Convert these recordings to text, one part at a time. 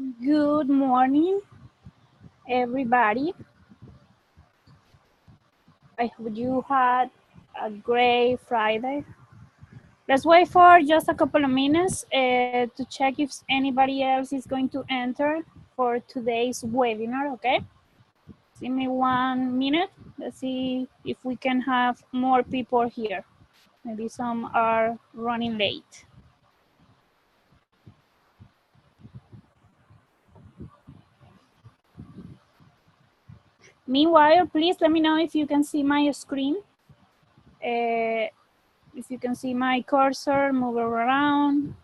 Good morning, everybody. I hope you had a great Friday. Let's wait for just a couple of minutes to check if anybody else is going to enter for today's webinar, okay? Give me 1 minute. Let's see if we can have more people here. Maybe some are running late. Meanwhile, please let me know if you can see my screen. If you can see my cursor move around.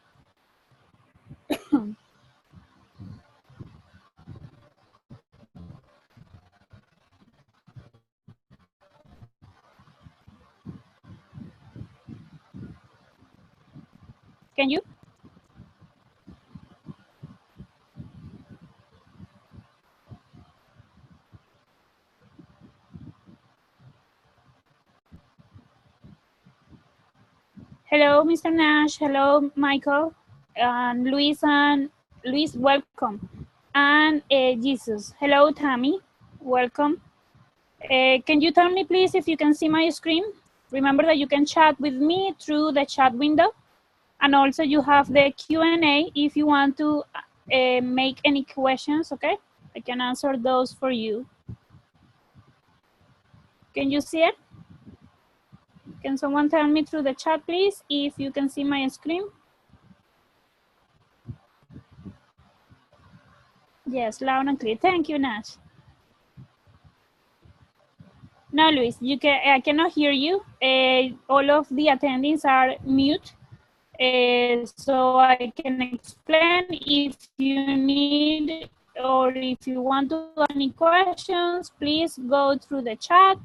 Can you? Hello, Mr. Nash. Hello, Michael. And Luis, welcome. And Jesus. Hello, Tammy. Welcome. Can you tell me, please, if you can see my screen? Remember that you can chat with me through the chat window. And also you have the Q&A if you want to make any questions, okay? I can answer those for you. Can you see it? Can someone tell me through the chat, please, if you can see my screen? Yes, loud and clear. Thank you, Nash. No, Luis, I cannot hear you. All of the attendees are mute. So I can explain if you need or if you want to ask any questions, please go through the chat.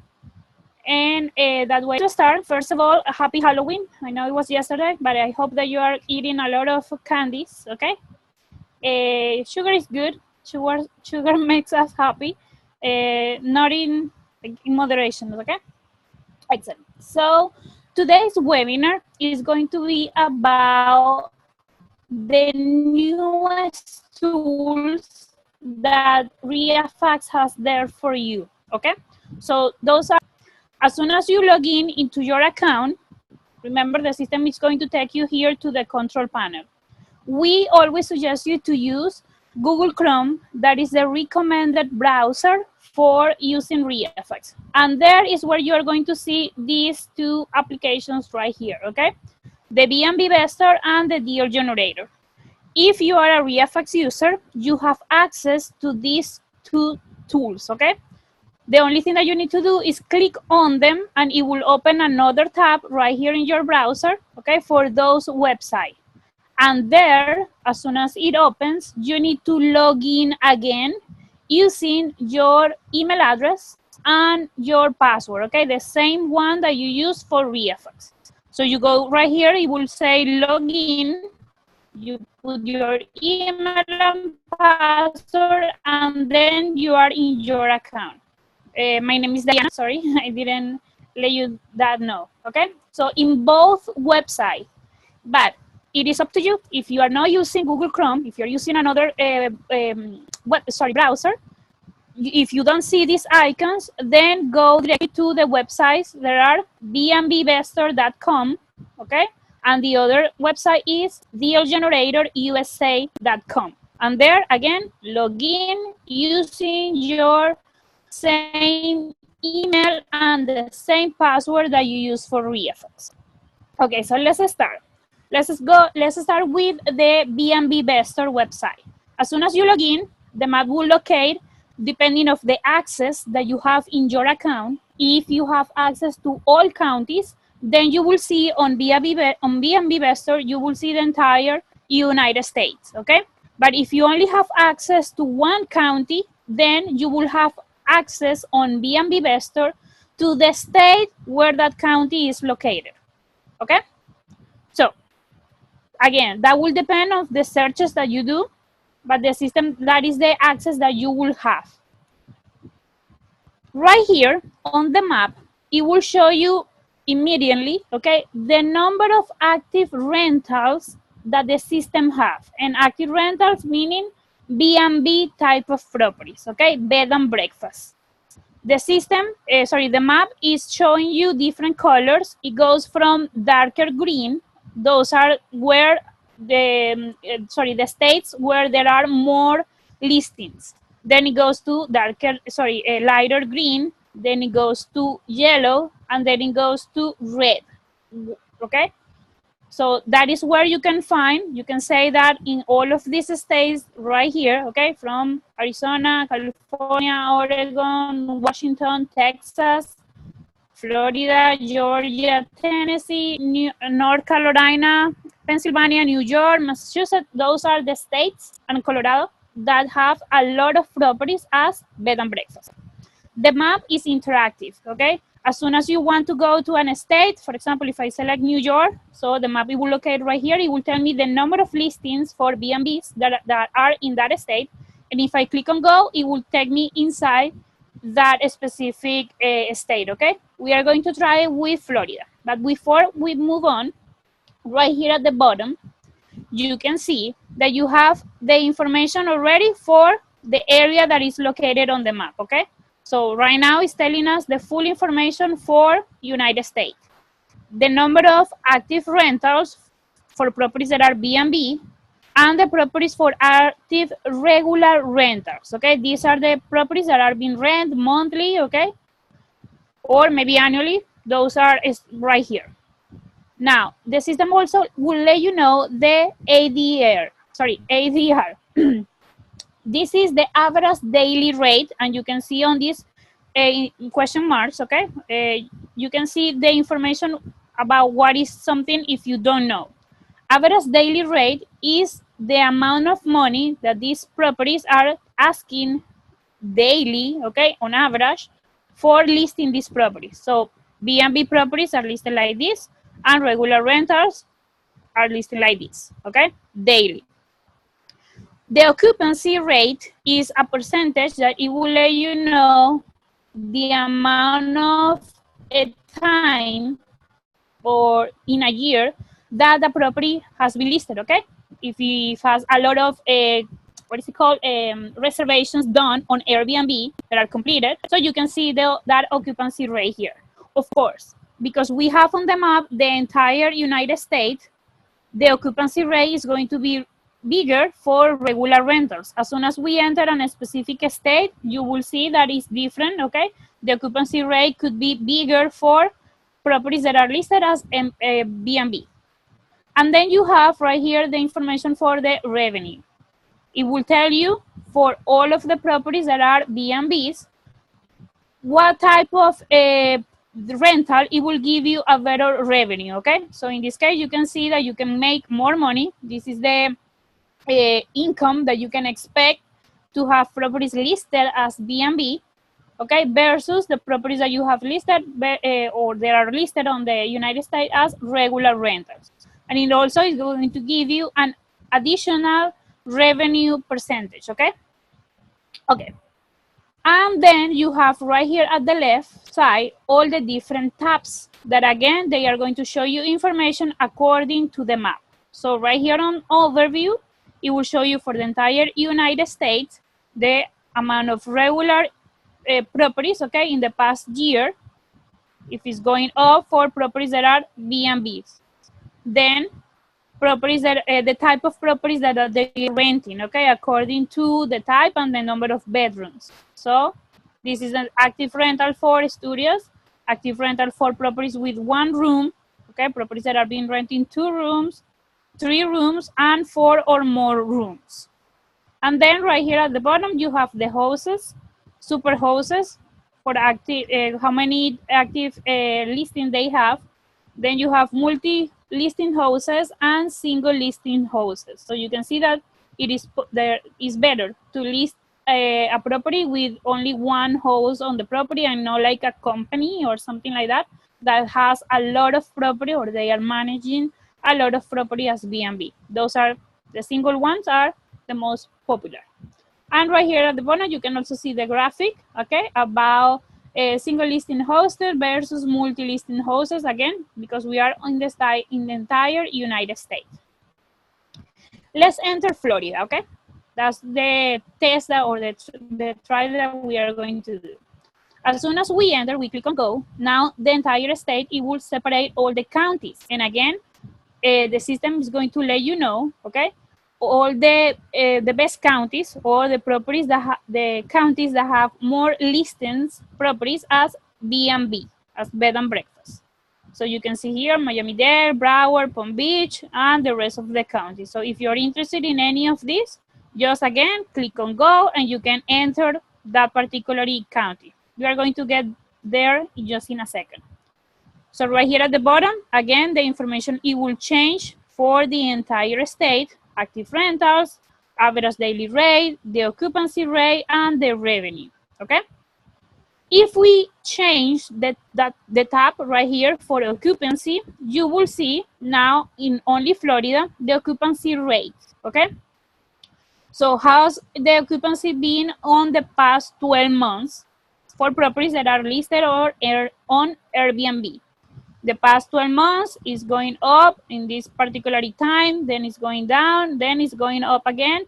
And that way to start, first of all, a happy Halloween. I know it was yesterday, but I hope that you are eating a lot of candies, okay? Sugar is good. Sugar makes us happy. Not in moderation, okay? Excellent. So today's webinar is going to be about the newest tools that REIFax has there for you, okay? So those are, as soon as you log in into your account, remember the system is going to take you here to the control panel. We always suggest you to use Google Chrome. That is the recommended browser for using REIFax. And there is where you are going to see these two applications right here, okay? The BnB Vestor and the Deal Generator. If you are a REIFax user, you have access to these two tools, okay? The only thing that you need to do is click on them and it will open another tab right here in your browser, okay, for those websites. And there, as soon as it opens, you need to log in again using your email address and your password, okay? The same one that you use for REIFax. So you go right here, it will say login, you put your email and password, and then you are in your account. My name is Diana, sorry, I didn't let you that know, okay? So in both websites, but it is up to you. If you are not using Google Chrome, if you're using another browser, if you don't see these icons, then go directly to the websites. There are bnbvestor.com, okay? And the other website is dealgeneratorusa.com. And there, again, log in using your same email and the same password that you use for REIFax. Okay, so let's start. Let's start with the BnB Vestor website. As soon as you log in, the map will locate depending of the access that you have in your account. If you have access to all counties, then you will see on BnB Vestor, you will see the entire United States, okay? But if you only have access to one county, then you will have access on BnB Vestor to the state where that county is located, okay? So again, that will depend on the searches that you do, but the system, that is the access that you will have. Right here on the map, it will show you immediately, okay, the number of active rentals that the system have. And active rentals meaning BnB type of properties, okay? Bed and breakfast. The system, the map is showing you different colors. It goes from darker green, those are where the states where there are more listings. Then it goes to lighter green, then it goes to yellow, and then it goes to red, okay? So that is where you can say that in all of these states right here, okay, from Arizona, California, Oregon, Washington, Texas, Florida, Georgia, Tennessee, North Carolina, Pennsylvania, New York, Massachusetts, those are the states, and Colorado, that have a lot of properties as bed and breakfast. The map is interactive, okay? As soon as you want to go to an state, for example, if I select New York, so the map, it will locate right here. It will tell me the number of listings for BnBs that are in that state. And if I click on go, it will take me inside that specific state, okay? We are going to try it with Florida. But before we move on, right here at the bottom, you can see that you have the information already for the area that is located on the map, okay? So right now it's telling us the full information for United States. The number of active rentals for properties that are BnB, and the properties for active regular rentals, okay? These are the properties that are being rented monthly, okay? Or maybe annually. Those are right here. Now, the system also will let you know the ADR. This is the average daily rate, and you can see on this question marks, okay? You can see the information about what is something if you don't know. Average daily rate is the amount of money that these properties are asking daily, okay, on average, for listing these properties. So BnB properties are listed like this, and regular rentals are listed like this, okay, daily. The occupancy rate is a percentage that it will let you know the amount of time or in a year that the property has been listed, okay? If it has a lot of, reservations done on Airbnb that are completed, so you can see that occupancy rate here. Of course, because we have on the map the entire United States, the occupancy rate is going to be bigger for regular rentals. As soon as we enter a specific state, you will see that it's different, okay? The occupancy rate could be bigger for properties that are listed as BnB. And then you have right here the information for the revenue. It will tell you for all of the properties that are BnBs, what type of rental, it will give you a better revenue, okay? So in this case, you can see that you can make more money. This is the income that you can expect to have properties listed as BnB, okay, versus the properties that you have listed or they are listed on the United States as regular rentals. And it also is going to give you an additional revenue percentage, okay? Okay. And then you have right here at the left side all the different tabs that, again, they are going to show you information according to the map. So right here on overview, it will show you for the entire United States the amount of regular properties, okay, in the past year, if it's going up for properties that are BnBs. Then properties that the type of properties that they're renting, okay, according to the type and the number of bedrooms. So this is an active rental for studios, active rental for properties with 1 room, okay, properties that are being rented 2 rooms, 3 rooms, and 4 or more rooms. And then right here at the bottom, you have the houses, super houses, for active, how many active listings they have. Then you have multi-listing houses and single listing houses. So you can see that it is better to list a property with only 1 house on the property, and not like a company or something like that has a lot of property, or they are managing a lot of property as BnB. Those are the single ones are the most popular. And right here at the bottom, you can also see the graphic, okay, about single listing hosted versus multi-listing houses, again, because we are in the entire United States. Let's enter Florida, okay? That's the test that, or the trial that we are going to do. As soon as we enter, we click on go. Now the entire state, it will separate all the counties. And again, the system is going to let you know, okay, all the best counties, or the properties that the counties that have more listings properties as BnB, as bed and breakfast. So you can see here Miami-Dade, Broward, Palm Beach, and the rest of the counties. So if you're interested in any of these, just again click on go and you can enter that particular county. We are going to get there just in a second. So right here at the bottom, again, the information, it will change for the entire state: active rentals, average daily rate, the occupancy rate, and the revenue, okay? If we change the tab right here for occupancy, you will see now in only Florida, the occupancy rate, okay? So how's the occupancy been on the past 12 months for properties that are listed or on Airbnb? The past 12 months is going up in this particular time, then it's going down, then it's going up again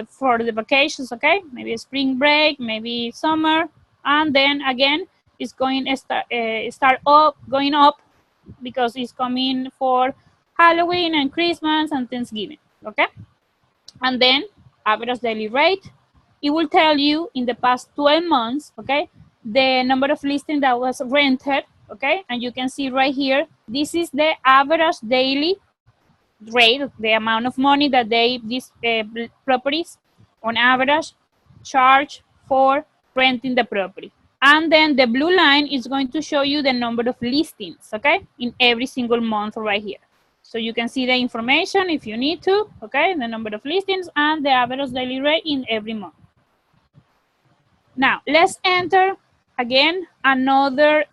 for the vacations, okay? Maybe spring break, maybe summer, and then again it's going to start up, going up because it's coming for Halloween and Christmas and Thanksgiving, okay? And then average daily rate, it will tell you in the past 12 months, okay, the number of listings that was rented, okay? And you can see right here, this is the average daily rate, the amount of money that these properties on average charge for renting the property. And then the blue line is going to show you the number of listings, okay, in every single month right here. So you can see the information if you need to, okay, the number of listings and the average daily rate in every month. Now, let's enter again another,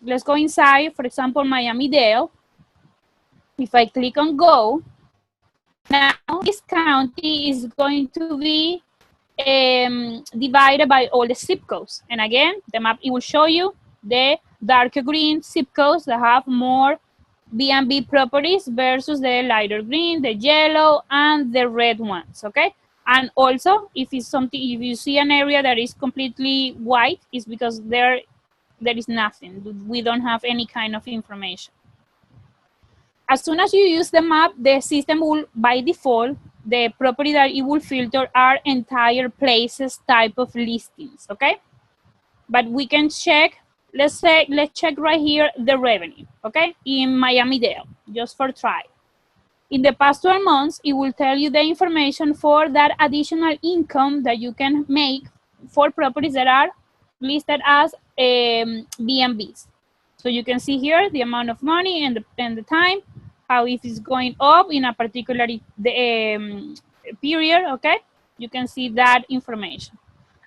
let's go inside, for example, Miami-Dade. If I click on go, now this county is going to be divided by all the zip codes. And again, the map, it will show you the darker green zip codes that have more BnB properties versus the lighter green, the yellow, and the red ones, okay? And also, if it's something, if you see an area that is completely white, it's because there is nothing. We don't have any kind of information. As soon as you use the map, the system will, by default, the property that it will filter are entire places type of listings, okay? But we can check, let's check right here the revenue, okay? In Miami-Dade, just for try. In the past 12 months, it will tell you the information for that additional income that you can make for properties that are listed as BnBs. So you can see here the amount of money and the time, how if it's going up in a particular period, okay? You can see that information.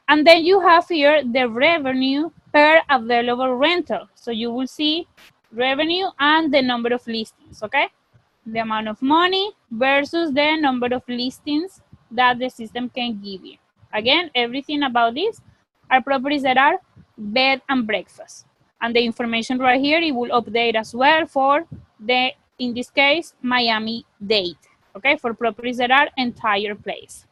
And then you have here the revenue per available rental. So you will see revenue and the number of listings, okay? The amount of money versus the number of listings that the system can give you. Again, everything about this are properties that are bed and breakfast. And the information right here, it will update as well for the, in this case, Miami-Dade, okay, for properties that are entire place.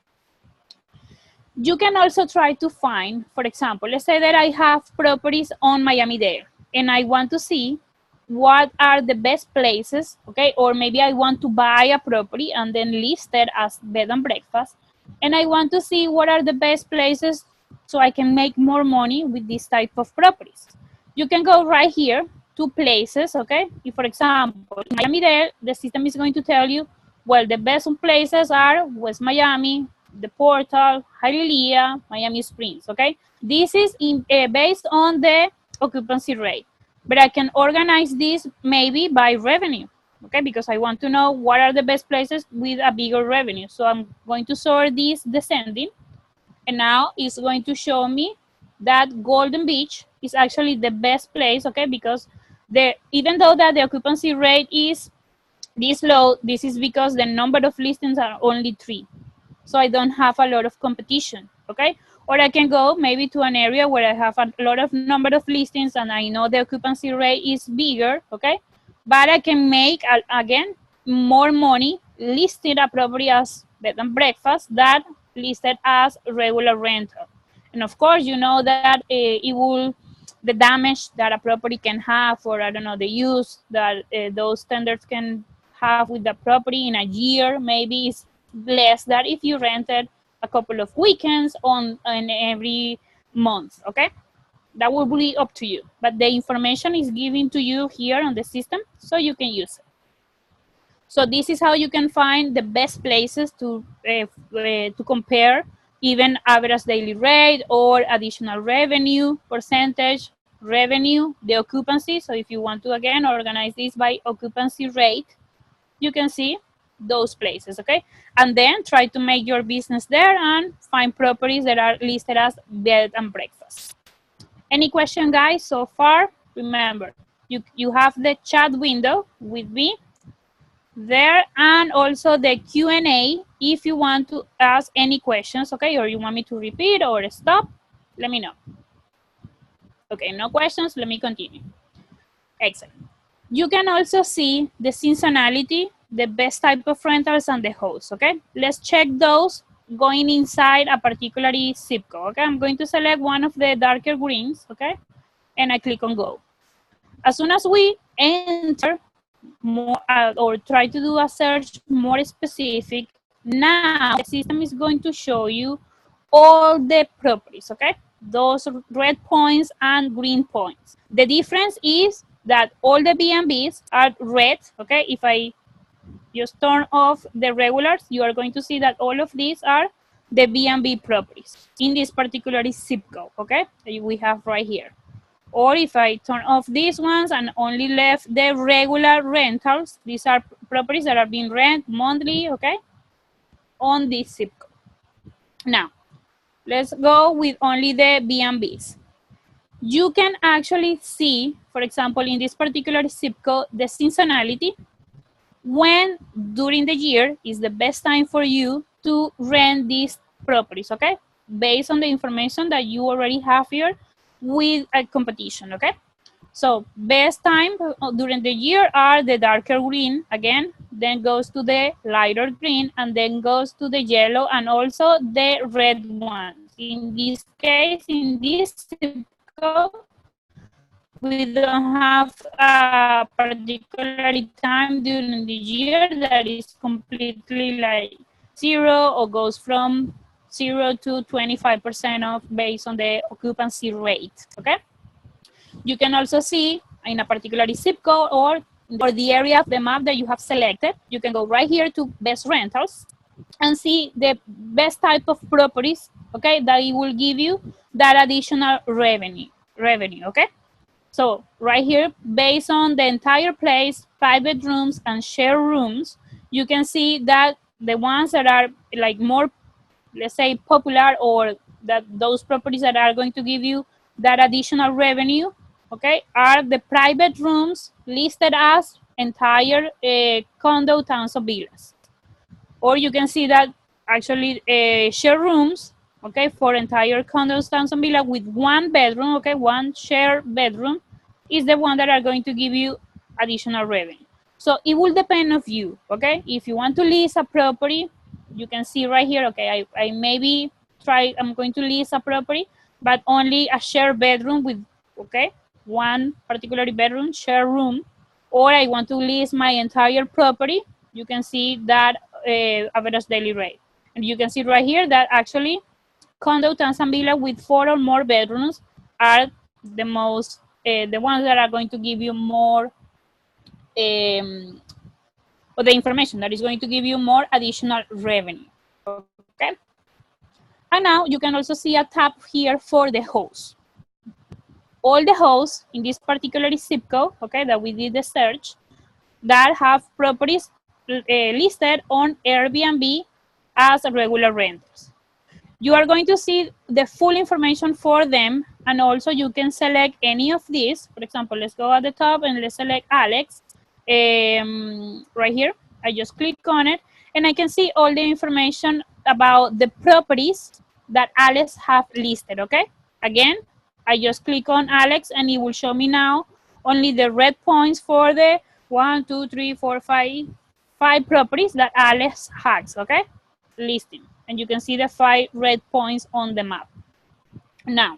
You can also try to find, for example, let's say that I have properties on Miami-Dade and I want to see what are the best places, okay? Or maybe I want to buy a property and then list it as bed and breakfast. And I want to see what are the best places so I can make more money with this type of properties. You can go right here to places, okay? If, for example, in Miami-Dade, the system is going to tell you, well, the best places are West Miami, the Portal, Hialeah, Miami Springs, okay? This is based on the occupancy rate. But I can organize this maybe by revenue, okay? Because I want to know what are the best places with a bigger revenue. So I'm going to sort this descending. And now it's going to show me that Golden Beach is actually the best place, okay? Because even though that the occupancy rate is this low, this is because the number of listings are only 3. So I don't have a lot of competition, okay? Or I can go maybe to an area where I have a lot of number of listings and I know the occupancy rate is bigger, okay? But I can make, again, more money listing a property as bed and breakfast that listed as regular rental. And of course, you know that it will, the damage that a property can have, or I don't know, the use that those standards can have with the property in a year, maybe is less than if you rented a couple of weekends on every month, okay? That will be up to you, but the information is given to you here on the system so you can use it. So this is how you can find the best places to compare even average daily rate or additional revenue, percentage, revenue, the occupancy. So if you want to, again, organize this by occupancy rate, you can see those places, okay? And then try to make your business there and find properties that are listed as bed and breakfast. Any question, guys, so far? Remember, you have the chat window with me there, and also the Q&A if you want to ask any questions, okay? Or you want me to repeat or stop, let me know. Okay, no questions, let me continue. Excellent. You can also see the seasonality, the best type of rentals, and the hosts, okay? Let's check those going inside a particular zip code, okay? I'm going to select one of the darker greens, okay? And I click on go. As soon as we enter more or try to do a search more specific, now the system is going to show you all the properties, okay? Those red points and green points. The difference is that all the BnBs are red, okay? If I just turn off the regulars, you are going to see that all of these are the BnB properties in this particular zip code, okay? That we have right here. Or if I turn off these ones and only left the regular rentals, these are properties that are being rented monthly, okay, on this zip code. Now, let's go with only the BnBs. You can actually see, for example, in this particular zip code, the seasonality, when during the year is the best time for you to rent these properties, okay? Based on the information that you already have here with a competition, okay? So best time during the year are the darker green, again, then goes to the lighter green, and then goes to the yellow, and also the red ones. In this case, in this zip code, we don't have a particular time during the year that is completely like 0 or goes from 0 to 25% off based on the occupancy rate, okay? You can also see in a particular zip code or the area of the map that you have selected. You can go right here to best rentals and see the best type of properties, okay, that it will give you that additional revenue, okay? So right here, based on the entire place, private rooms and share rooms, you can see that the ones that are like more, let's say, popular, or that those properties that are going to give you that additional revenue, okay, are the private rooms listed as entire condo towns or villas. Or you can see that actually share rooms, okay, for entire condos, towns, and villas with one bedroom, okay, one shared bedroom is the one that are going to give you additional revenue. So it will depend on you, okay? If you want to lease a property, you can see right here, okay, I maybe I'm going to lease a property, but only a shared bedroom with, okay, one particular bedroom, share room, or I want to lease my entire property, you can see that average daily rate. And you can see right here that actually condo, towns, and villa with 4 or more bedrooms are the most, the ones that are going to give you more, or the information that is going to give you more additional revenue, okay? And now you can also see a tab here for the hosts. All the hosts in this particular zip code, okay, that we did the search, that have properties listed on Airbnb as regular renters. You are going to see the full information for them, and also you can select any of these. For example, let's go at the top and let's select Alex. Right here, I just click on it, and I can see all the information about the properties that Alex have listed, okay? Again, I just click on Alex, and it will show me now only the red points for the 1, 2, 3, 4, 5 properties that Alex has, okay? listing. And you can see the 5 red points on the map. Now,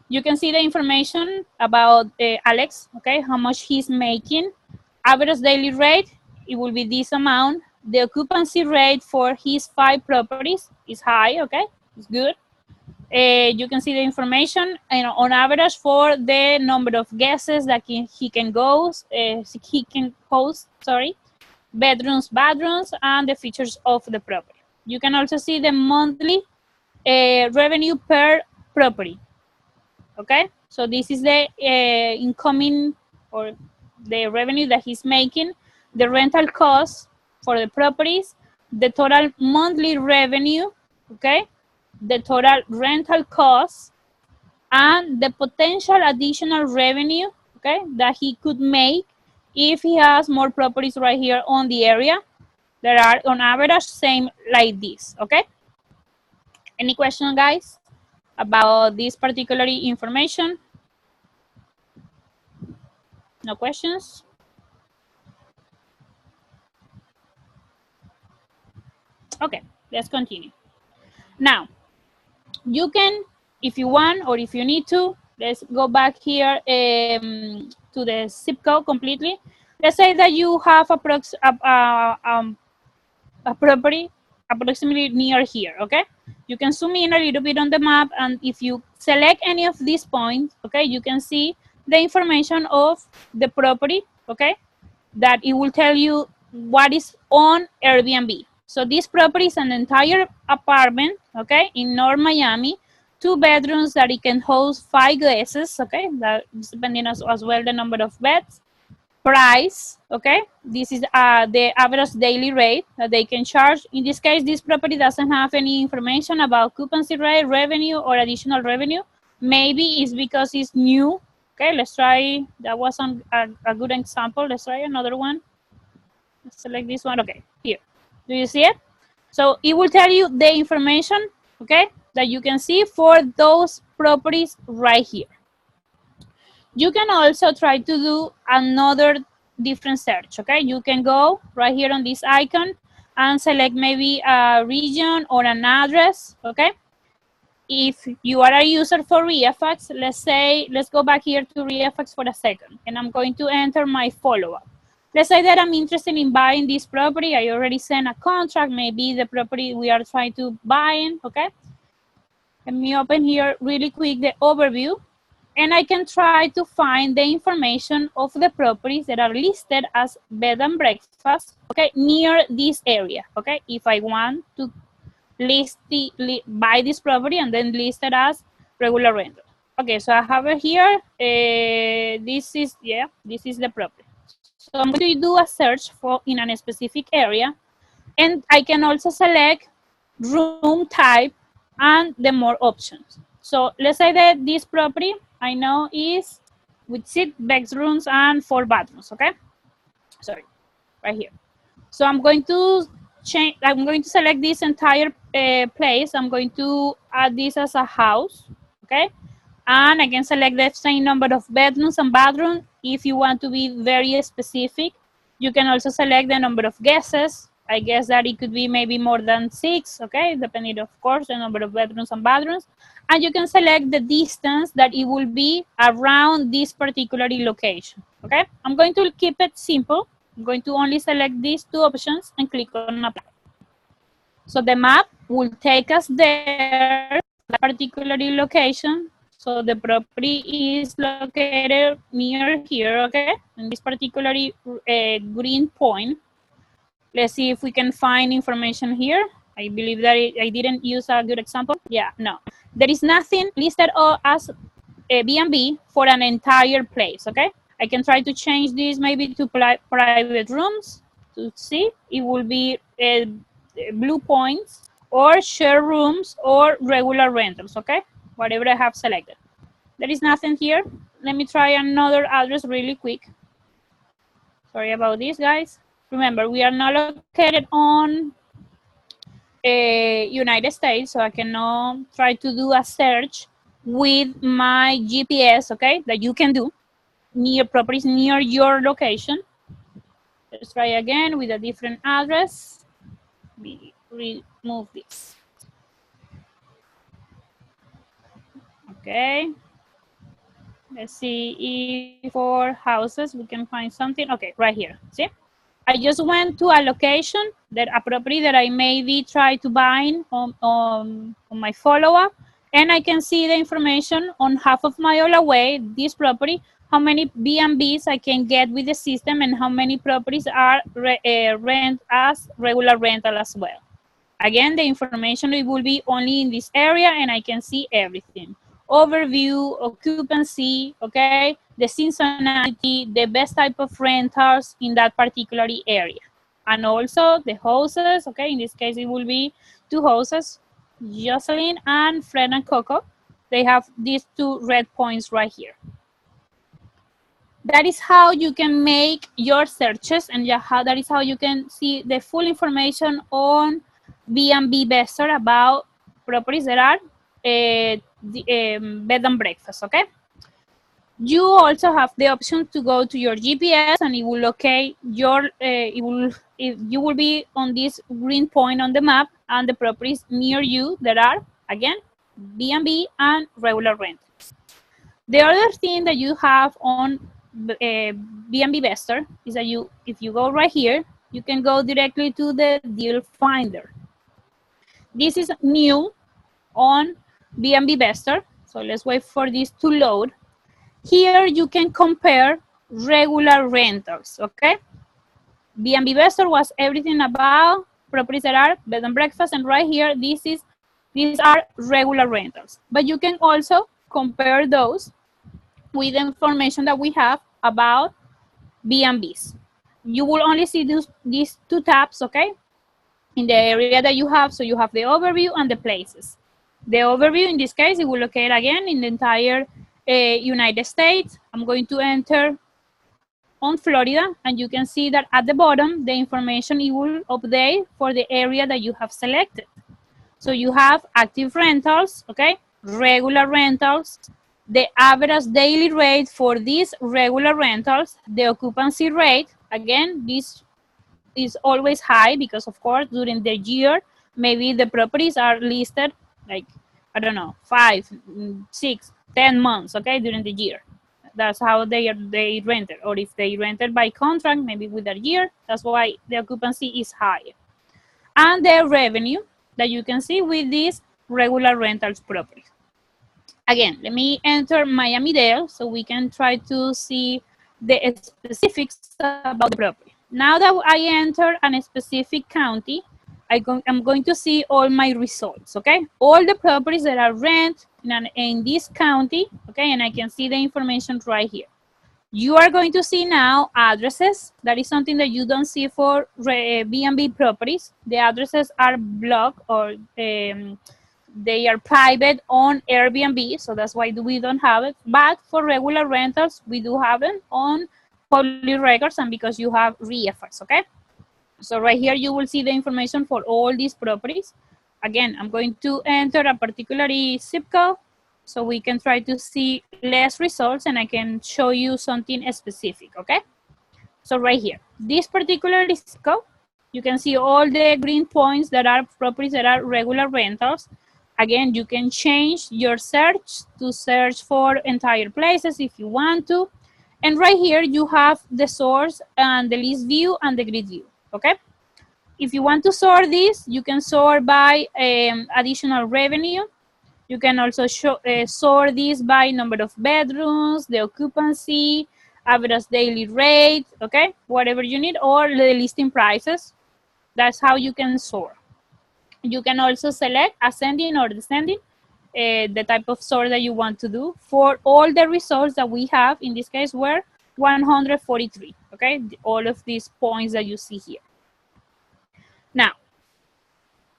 you can see the information about Alex, okay, how much he's making. Average daily rate, it will be this amount. The occupancy rate for his 5 properties is high, okay, it's good. You can see the information and on average for the number of guests that he can host, sorry, bedrooms, bathrooms, and the features of the property. You can also see the monthly revenue per property. Okay, so this is the incoming or the revenue that he's making, the rental costs for the properties, the total monthly revenue, okay, the total rental costs, and the potential additional revenue, okay, that he could make if he has more properties right here on the area that are on average same like this, okay? Any question, guys, about this particular information? No questions? Okay, let's continue. Now, you can, if you want or if you need to, let's go back here to the zip code completely. Let's say that you have a property approximately near here, okay? You can zoom in a little bit on the map, and if you select any of these points, okay, you can see the information of the property, okay, that it will tell you what is on Airbnb. So this property is an entire apartment, okay, in North Miami, 2 bedrooms that it can host 5 guests, okay, that is depending as well the number of beds. Price, okay, this is the average daily rate that they can charge. In this case, this property doesn't have any information about occupancy rate, revenue, or additional revenue. Maybe it's because it's new. Okay, let's try, that was a good example. Let's try another one. Let's select this one. Okay, here. Do you see it? So it will tell you the information, okay, that you can see for those properties right here. You can also try to do another different search, okay? You can go right here on this icon and select maybe a region or an address, okay? If you are a user for REIFax, let's go back here to REIFax for a second, and I'm going to enter my follow-up. Let's say that I'm interested in buying this property. I already sent a contract, maybe the property we are trying to buy in, okay? Let me open here really quick the overview, and I can try to find the information of the properties that are listed as bed and breakfast, okay, near this area, okay? If I want to buy this property and then list it as regular rental. Okay, so I have it here. This is the property. So I'm going to do a search for in a specific area, and I can also select room type and the more options. So let's say that this property I know is with 6 bedrooms and 4 bathrooms, okay? Sorry, right here. So I'm going to change, I'm going to select this entire place. I'm going to add this as a house, okay? And I can select the same number of bedrooms and bathrooms. If you want to be very specific, you can also select the number of guests. I guess that it could be maybe more than 6, okay? Depending, of course, the number of bedrooms and bathrooms. And you can select the distance that it will be around this particular location, okay? I'm going to keep it simple. I'm going to only select these 2 options and click on apply. So the map will take us there, that particular location. So the property is located near here, okay? In this particular green point. Let's see if we can find information here. I believe that I didn't use a good example. Yeah, no. There is nothing listed as a BnB for an entire place, okay? I can try to change this maybe to private rooms to see. It will be blue points or share rooms or regular rentals, okay? Whatever I have selected. There is nothing here. Let me try another address really quick. Sorry about this, guys. Remember, we are not located on United States, so I cannot try to do a search with my GPS, okay, that you can do near properties near your location. Let's try again with a different address. remove this. Okay. Let's see if for houses we can find something. Okay, right here. See? I just went to a location, that a property that I maybe try to buy on my follow-up, and I can see the information on half of mile away, this property, how many BnBs I can get with the system, and how many properties are rent as regular rental as well. Again, the information it will be only in this area, and I can see everything. Overview, occupancy, okay, the seasonality, the best type of rentals in that particular area. And also the houses, okay, in this case it will be two houses, Jocelyn and Fred and Coco. They have these two red points right here. That is how you can make your searches, and that is how you can see the full information on BnB Vestor about properties that are bed and breakfast, okay? You also have the option to go to your GPS, and it will locate your, you will be on this green point on the map, and the properties near you that are, again, BnB and regular rent. The other thing that you have on BnB Vestor is that if you go right here, you can go directly to the Deal Finder. This is new on BnB Vestor, so let's wait for this to load. Here you can compare regular rentals, okay? BnB Vestor was everything about properties that are bed and breakfast, and right here, these are regular rentals. But you can also compare those with the information that we have about BnBs. You will only see these two tabs, okay, in the area that you have. So you have the overview and the places. The overview, in this case, it will locate again in the entire United States. I'm going to enter on Florida, and you can see that at the bottom, the information it will update for the area that you have selected. So you have active rentals, okay, regular rentals, the average daily rate for these regular rentals, the occupancy rate. Again, this is always high because, of course, during the year, maybe the properties are listed like, I don't know, 5, 6, 10 months, okay, during the year. That's how they rented. Or if they rented by contract, maybe with a year, that's why the occupancy is high. And the revenue that you can see with these regular rentals properties. Again, let me enter Miami-Dade so we can try to see the specifics about the property. Now that I enter a specific county, I'm going to see all my results, okay? All the properties that are rent in this county, okay? And I can see the information right here. You are going to see now addresses. That is something that you don't see for BnB properties. The addresses are blocked, or they are private on Airbnb, so that's why we don't have it. But for regular rentals, we do have it on public records, and because you have REIFax, okay? So right here, you will see the information for all these properties. Again, I'm going to enter a particular zip code so we can try to see less results, and I can show you something specific, okay? So right here, this particular zip code, you can see all the green points that are properties that are regular rentals. Again, you can change your search to search for entire places if you want to. And right here, you have the source and the list view and the grid view, okay? If you want to sort this, you can sort by additional revenue. You can also sort this by number of bedrooms, the occupancy, average daily rate, okay? Whatever you need, or the listing prices. That's how you can sort. You can also select ascending or descending, the type of sort that you want to do. For all the results that we have, in this case, were 143, okay? All of these points that you see here. Now,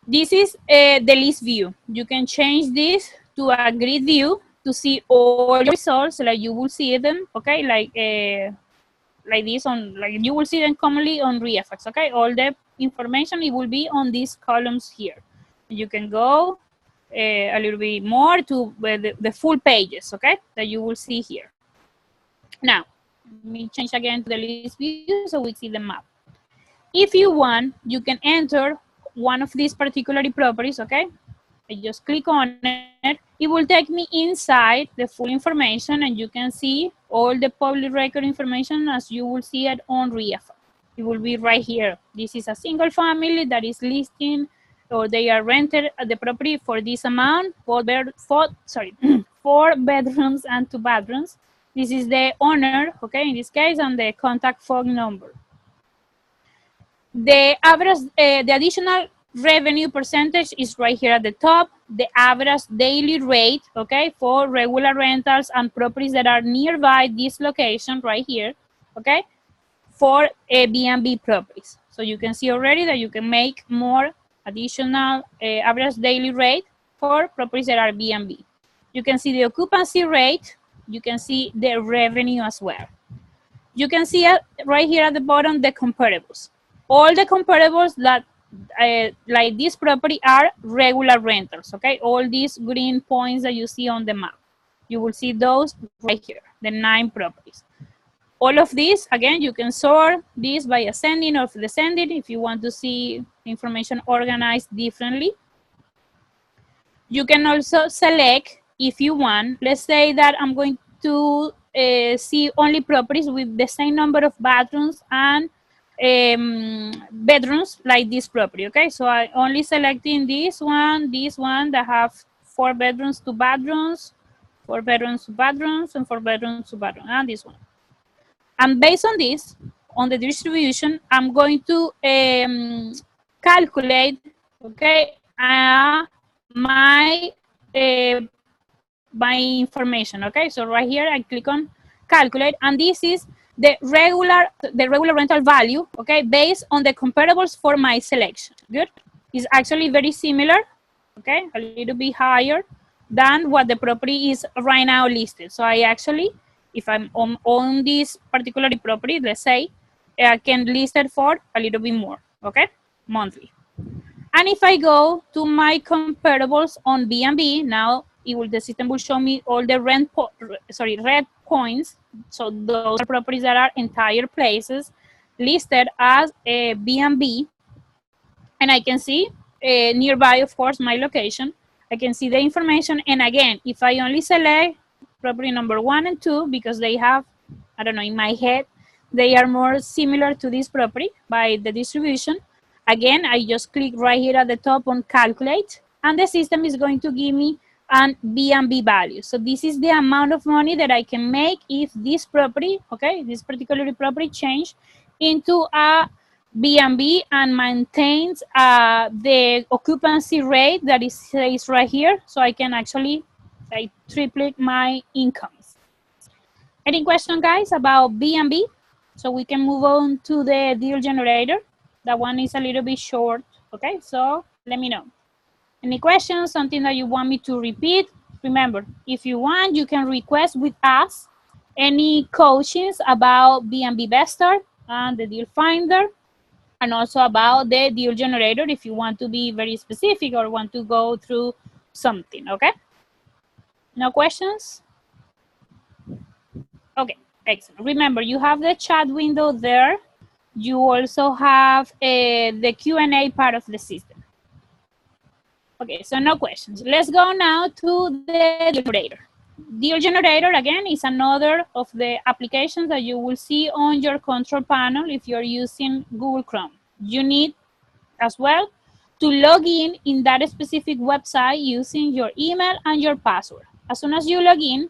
this is the list view. You can change this to a grid view to see all your results, like you will see them, okay? Like this on, like you will see them commonly on REIFax, okay? All the information, it will be on these columns here. You can go a little bit more to the full pages, okay? That you will see here. Now, let me change again to the list view so we see the map. If you want, you can enter one of these particular properties, okay? I just click on it. It will take me inside the full information, and you can see all the public record information as you will see it on REIFax. It will be right here. This is a single family that is listing, or they are rented at the property for this amount, four bedrooms and 2 bathrooms. This is the owner, okay, in this case, and the contact phone number. The average, the additional revenue percentage is right here at the top. The average daily rate, okay, for regular rentals and properties that are nearby this location right here, okay, for BnB properties. So you can see already that you can make more additional average daily rate for properties that are BnB. You can see the occupancy rate. You can see the revenue as well. You can see right here at the bottom the comparables. All the comparables that like this property are regular rentals, okay? All these green points that you see on the map, you will see those right here, the 9 properties. All of these, again, you can sort this by ascending or descending if you want to see information organized differently. You can also select if you want. Let's say that I'm going to see only properties with the same number of bathrooms and bedrooms like this property, okay? So I only selecting this one that have 4 bedrooms, 2 bathrooms, 4 bedrooms, 2 bathrooms, and 4 bedrooms, 2 bathrooms, and this one. And based on this, on the distribution, I'm going to calculate, okay, my information, okay? So right here, I click on calculate, and this is the regular rental value, okay, based on the comparables for my selection. Good. It's actually very similar, okay, a little bit higher than what the property is right now listed. So I actually, if I'm on this particular property, let's say, I can list it for a little bit more, okay, monthly. And if I go to my comparables on BnB, now the system will show me all the red points. So those are properties that are entire places listed as a BnB. And I can see nearby, of course, my location. I can see the information. And again, if I only select property number 1 and 2, because they have, I don't know, in my head, they are more similar to this property by the distribution. Again, I just click right here at the top on calculate, and the system is going to give me an BnB value. So this is the amount of money that I can make if this property, okay, this particular property change into a BnB and maintains the occupancy rate that is says right here. So I can actually triple my incomes. Any question, guys, about BnB? So we can move on to the deal generator. That one is a little bit short, okay? So let me know. Any questions, something that you want me to repeat? Remember, if you want, you can request with us any coachings about BnB Vestor and the Deal Finder, and also about the deal generator if you want to be very specific or want to go through something, okay? No questions? Okay, excellent. Remember, you have the chat window there. You also have the Q&A part of the system. Okay, so no questions. Let's go now to the deal generator. Deal generator, again, is another of the applications that you will see on your control panel if you're using Google Chrome. You need as well to log in that specific website using your email and your password. As soon as you log in,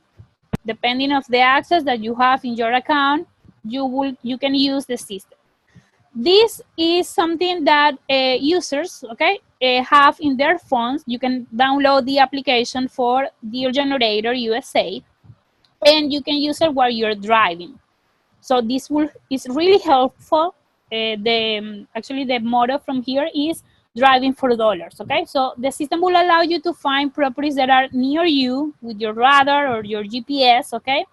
depending on the access that you have in your account, you can use the system. This is something that users, okay, have in their phones. You can download the application for Deal Generator USA, and you can use it while you're driving. So this is really helpful. Actually, the motto from here is driving for dollars, okay? So the system will allow you to find properties that are near you with your radar or your GPS, okay?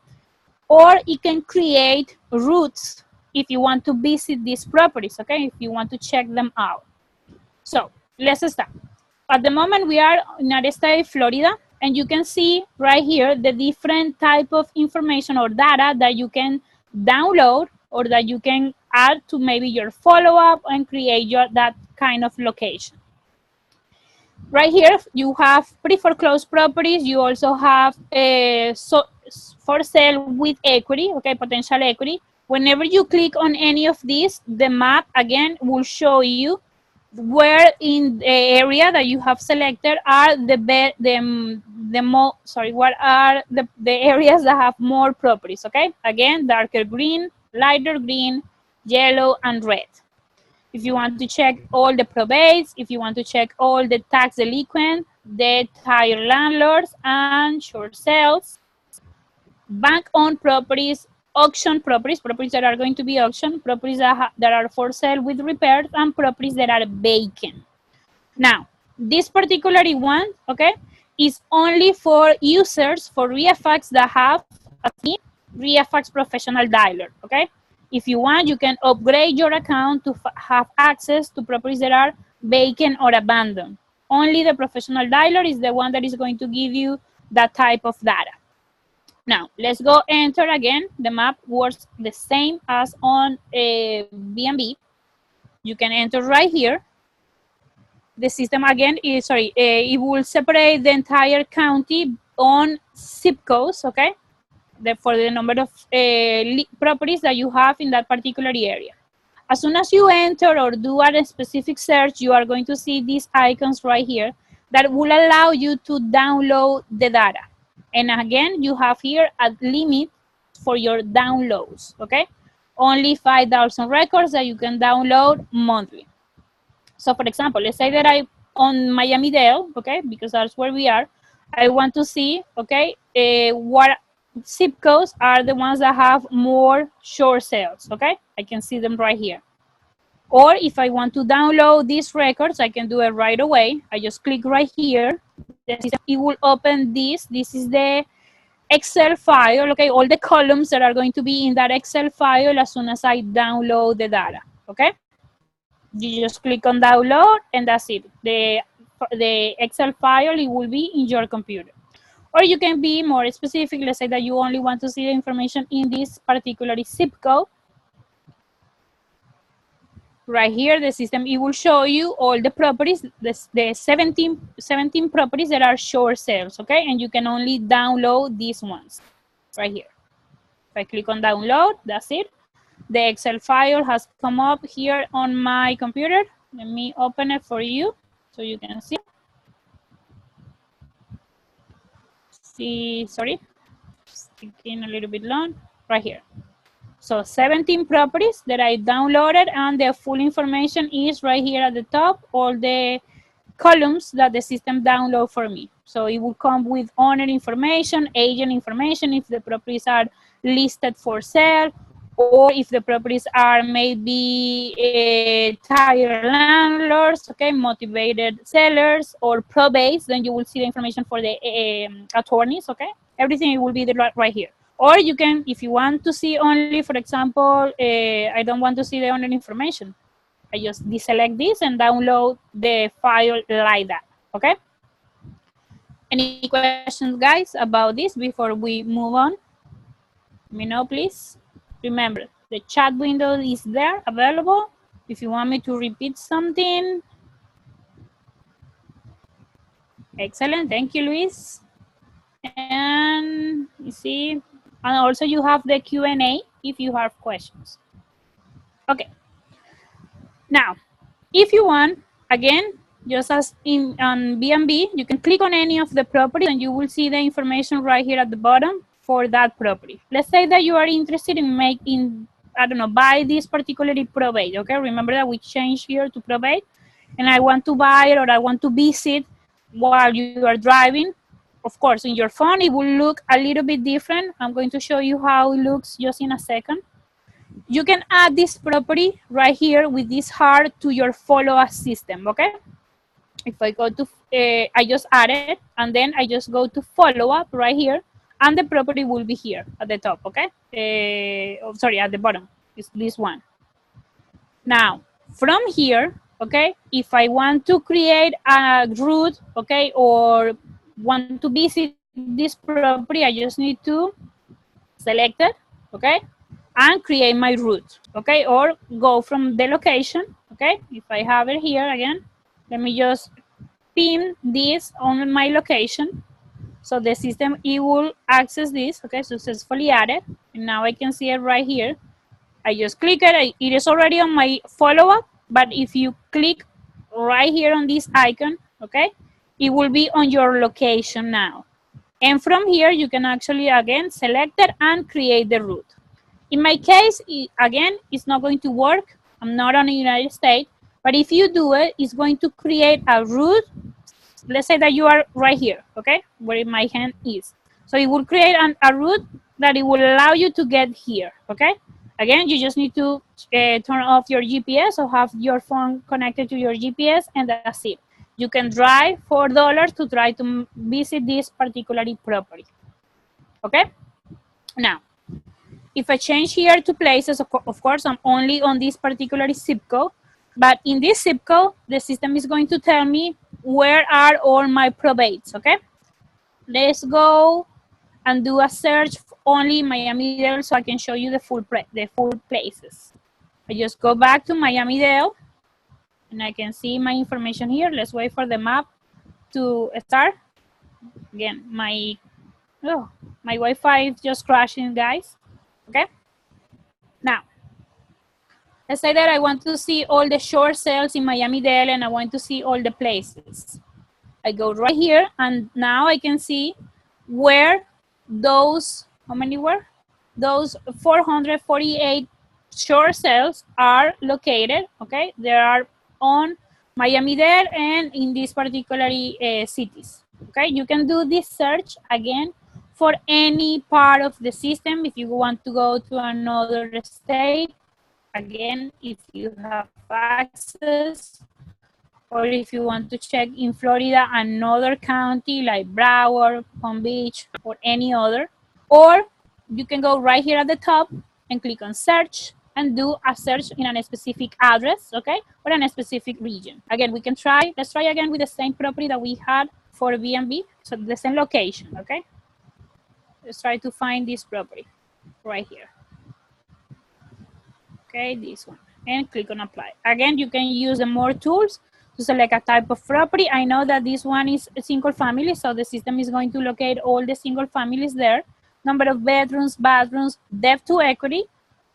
Or it can create routes if you want to visit these properties, okay? If you want to check them out. So let's start. At the moment, we are in United States, Florida, and you can see right here the different type of information or data that you can download or that you can add to maybe your follow-up and create that kind of location. Right here, you have pre-foreclosed properties. You also have for sale with equity, okay, potential equity. Whenever you click on any of these, the map again will show you where in the area that you have selected are what are the areas that have more properties, okay? Again, darker green, lighter green, yellow, and red. If you want to check all the probates, if you want to check all the tax delinquent, the tire landlords and short sales, bank-owned properties, auction properties, properties that are going to be auctioned, properties that are for sale with repairs, and properties that are vacant. Now, this particular one, okay, is only for users for REIFax that have a REIFax professional dialer, okay? If you want, you can upgrade your account to have access to properties that are vacant or abandoned. Only the professional dialer is the one that is going to give you that type of data. Now, let's go enter again. The map works the same as on BnB. You can enter right here. The system again is, it will separate the entire county on zip codes, okay? For the number of properties that you have in that particular area. As soon as you enter or do a specific search, you are going to see these icons right here that will allow you to download the data. And again, you have here a limit for your downloads, okay? Only 5,000 records that you can download monthly. So for example, let's say that I, on Miami-Dade, okay, because that's where we are, I want to see, okay, what zip codes are the ones that have more short sales, okay? I can see them right here. Or if I want to download these records, I can do it right away. I just click right here. It will open this. This is the Excel file, okay? All the columns that are going to be in that Excel file as soon as I download the data, okay? You just click on download and that's it. The Excel file, it will be in your computer. Or you can be more specific. Let's say that you only want to see the information in this particular zip code. Right here, the system, it will show you all the properties, the 17 properties that are short sales, okay? And you can only download these ones right here. If I click on download, that's it. The Excel file has come up here on my computer. Let me open it for you so you can see. Sorry, it's taking a little bit long. Right here. So 17 properties that I downloaded, and the full information is right here at the top, all the columns that the system download for me. So it will come with owner information, agent information, if the properties are listed for sale, or if the properties are maybe tire landlords, okay, motivated sellers, or probates, then you will see the information for the attorneys, okay? Everything will be right here. Or you can, if you want to see only, for example, I don't want to see the owner information, I just deselect this and download the file like that, okay? Any questions, guys, about this before we move on? Let me know, please. Remember, the chat window is there, available. If you want me to repeat something. Excellent, thank you, Luis. And you see, and also you have the Q&A if you have questions. Okay. Now, if you want, again, just as in on BnB, you can click on any of the properties and you will see the information right here at the bottom for that property. Let's say that you are interested in making, I don't know, buy this particularly probate, okay? Remember that we changed here to probate, and I want to buy it or I want to visit while you are driving. Of course, in your phone, it will look a little bit different. I'm going to show you how it looks just in a second. You can add this property right here with this heart to your follow-up system, okay? If I go to, I just add it, and then I just go to follow-up right here, and the property will be here at the top, okay? Sorry, at the bottom, it's this one. Now, from here, okay, if I want to create a route, okay, or want to visit this property, I just need to select it, okay, and create my route, okay, or go from the location, okay. If I have it here again, let me just pin this on my location. So the system, it will access this, okay, successfully added. And now I can see it right here. I just click it, it is already on my follow-up, but if you click right here on this icon, okay, it will be on your location now. And from here, you can actually, again, select it and create the route. In my case, again, it's not going to work. I'm not on the United States, but if you do it, it's going to create a route. Let's say that you are right here, okay, where my hand is. So it will create a route that it will allow you to get here, okay? Again, you just need to turn off your GPS or have your phone connected to your GPS, and that's it. You can drive $4 to try to visit this particular property, okay? Now, if I change here to places, of course, I'm only on this particular zip code, but in this zip code, the system is going to tell me where are all my probates, okay? Let's go and do a search only Miami-Dade so I can show you the full places. I just go back to Miami-Dade and I can see my information here. Let's wait for the map to start. Again, my Wi-Fi is just crashing, guys. Okay. Now, let's say that I want to see all the short sales in Miami-Dade and I want to see all the places. I go right here and now I can see where those, how many were? Those 448 short sales are located, okay? They are on Miami-Dade and in these particular cities, okay? You can do this search again for any part of the system. If you want to go to another state, again, if you have access, or if you want to check in Florida, another county like Broward, Palm Beach, or any other, or you can go right here at the top and click on search and do a search in a specific address, okay, or in a specific region. Again, we can try, let's try again with the same property that we had for BnB, so the same location, okay? Let's try to find this property right here. Okay, this one, and click on apply. Again, you can use the more tools to select a type of property. I know that this one is a single family, so the system is going to locate all the single families there. Number of bedrooms, bathrooms, debt to equity,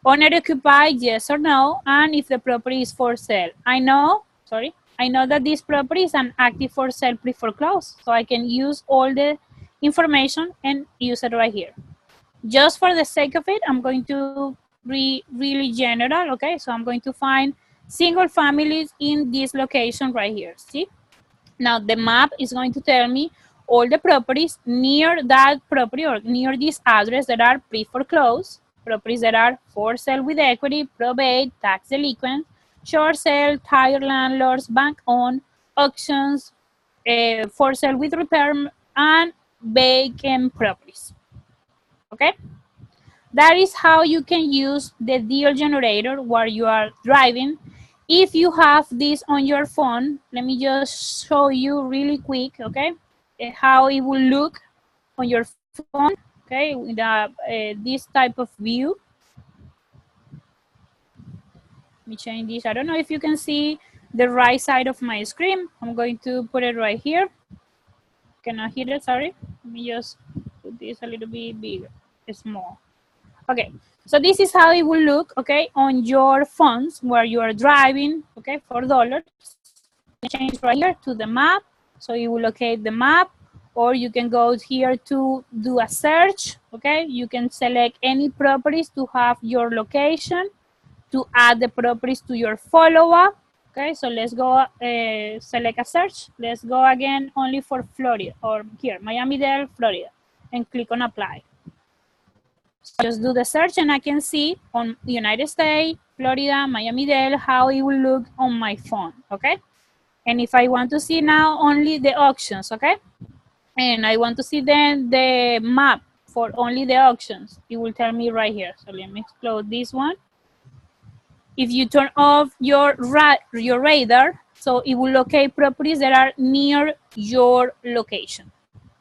owner occupied, yes or no, and if the property is for sale. I know that this property is an active for sale pre-foreclosed, so I can use all the information and use it right here. Just for the sake of it, I'm going to be really general, okay? So I'm going to find single families in this location right here, see? Now the map is going to tell me all the properties near that property or near this address that are pre-foreclosed, properties that are for sale with equity, probate, tax delinquent, short sale, tired landlords, bank-owned, auctions, for sale with repair, and vacant properties, okay? That is how you can use the deal generator while you are driving. If you have this on your phone, let me just show you really quick, okay, how it will look on your phone, okay, with this type of view. Let me change this. I don't know if you can see the right side of my screen. I'm going to put it right here. Cannot hit it, sorry. Let me just put this a little bit bigger, small. Okay, so this is how it will look, okay, on your phones where you are driving, okay, $4. Change right here to the map, so you will locate the map, or you can go here to do a search, okay? You can select any properties to have your location, to add the properties to your follow-up, okay? So let's go select a search. Let's go again only for Florida, or here, Miami-Dade, Florida, and click on apply. So just do the search and I can see on the United States, Florida, Miami-Dade, how it will look on my phone, okay? And if I want to see now only the auctions, okay? And I want to see then the map for only the auctions, it will tell me right here. So let me close this one. If you turn off your radar, so it will locate properties that are near your location.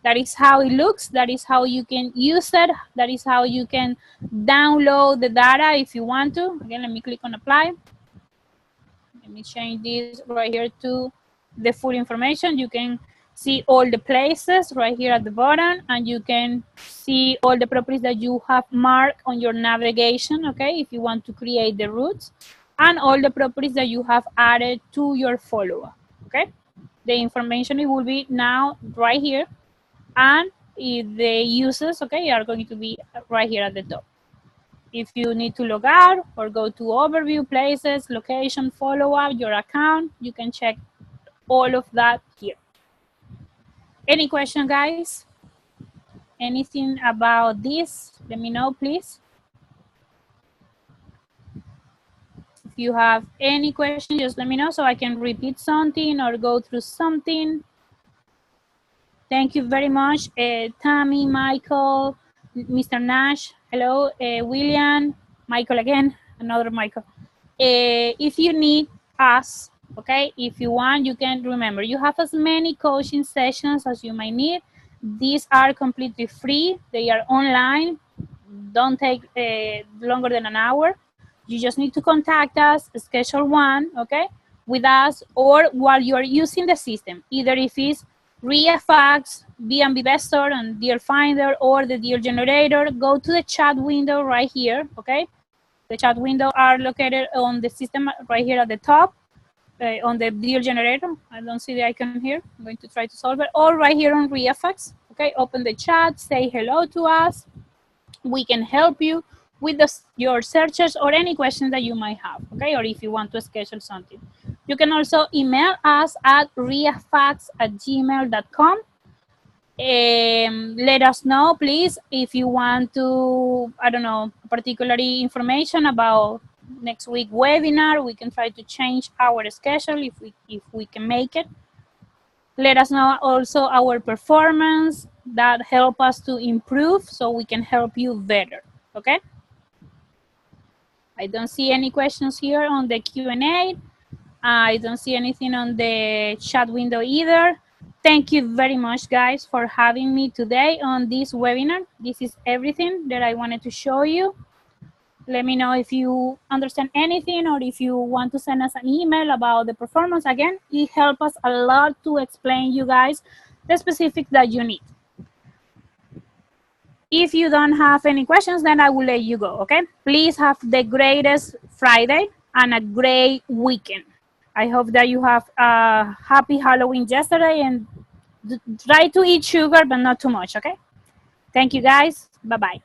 That is how it looks. That is how you can use it. That is how you can download the data if you want to. Again, let me click on apply. Let me change this right here to the full information. You can see all the places right here at the bottom, and you can see all the properties that you have marked on your navigation, okay, if you want to create the routes, and all the properties that you have added to your follow-up, okay? The information, it will be now right here, and the uses, okay, are going to be right here at the top. If you need to log out or go to overview, places, location, follow-up, your account, you can check all of that here. Any question, guys? Anything about this? Let me know, please. If you have any question, just let me know so I can repeat something or go through something. Thank you very much, Tammy, Michael, Mr. Nash. Hello, William, Michael again, another Michael. If you need us, okay, if you want, you can remember, you have as many coaching sessions as you might need. These are completely free. They are online. Don't take longer than an hour. You just need to contact us, schedule one, okay, with us, or while you are using the system, either if it's REIFax, BnB Vestor and Deal Finder, or the deal generator, go to the chat window right here, okay? The chat window are located on the system right here at the top, on the deal generator. I don't see the icon here. I'm going to try to solve it. All right here on REIFax, okay? Open the chat, say hello to us. We can help you with your searches or any questions that you might have, okay? Or if you want to schedule something. You can also email us at reifax@gmail.com. Let us know, please, if you want to, I don't know, particularly information about next week webinar. We can try to change our schedule if we can make it. Let us know also our performance that help us to improve so we can help you better, okay? I don't see any questions here on the Q&A. I don't see anything on the chat window either. Thank you very much, guys, for having me today on this webinar. This is everything that I wanted to show you. Let me know if you understand anything or if you want to send us an email about the performance. Again, it helps us a lot to explain you guys the specifics that you need. If you don't have any questions, then I will let you go, okay? Please have the greatest Friday and a great weekend. I hope that you have a happy Halloween yesterday and try to eat sugar, but not too much, okay? Thank you, guys. Bye-bye.